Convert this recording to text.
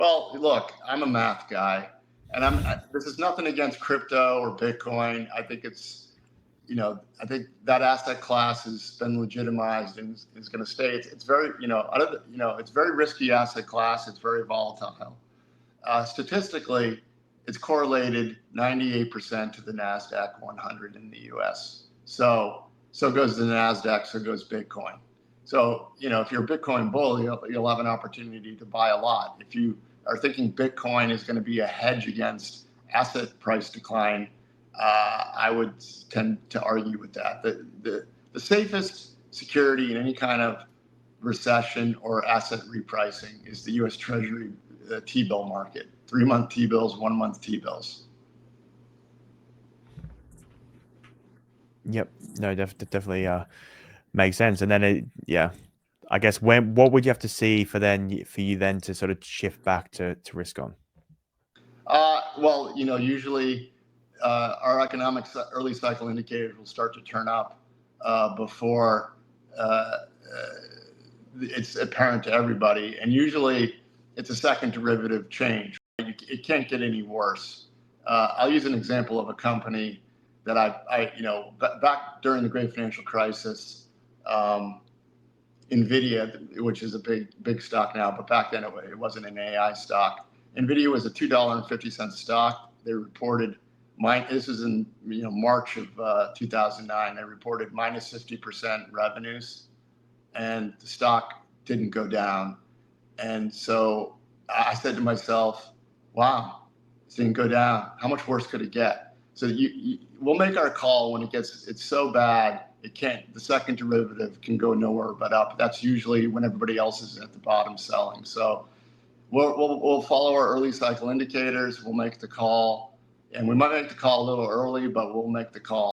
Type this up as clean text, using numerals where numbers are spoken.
Well, look, I'm a math guy, and this is nothing against crypto or Bitcoin. I think I think that asset class has been legitimized and is going to stay. It's very, it's very risky asset class. It's very volatile. Statistically, it's correlated 98% to the NASDAQ 100 in the U.S. So goes the NASDAQ, so goes Bitcoin. So, if you're a Bitcoin bull, you'll have an opportunity to buy a lot. If you are thinking Bitcoin is going to be a hedge against asset price decline, I would tend to argue with that. The safest security in any kind of recession or asset repricing is the U.S. Treasury T-bill market, 3-month T-bills, 1-month T-bills. Yep. No, definitely makes sense. And then I guess what would you have to see for you then to sort of shift back to risk on? Well, usually our economic early cycle indicators will start to turn up before it's apparent to everybody. And usually it's a second derivative change. It can't get any worse. I'll use an example of a company that back during the great financial crisis, NVIDIA, which is a big stock now, but back then it wasn't an AI stock. NVIDIA was a $2.50 stock. They reported, this was in March of 2009, they reported minus 50% revenues, and the stock didn't go down. And so I said to myself, wow, it didn't go down. How much worse could it get? So we'll make our call when it's so bad, the second derivative can go nowhere but up. That's usually when everybody else is at the bottom selling. So we'll follow our early cycle indicators. We'll make the call, and we might make the call a little early, but we'll make the call.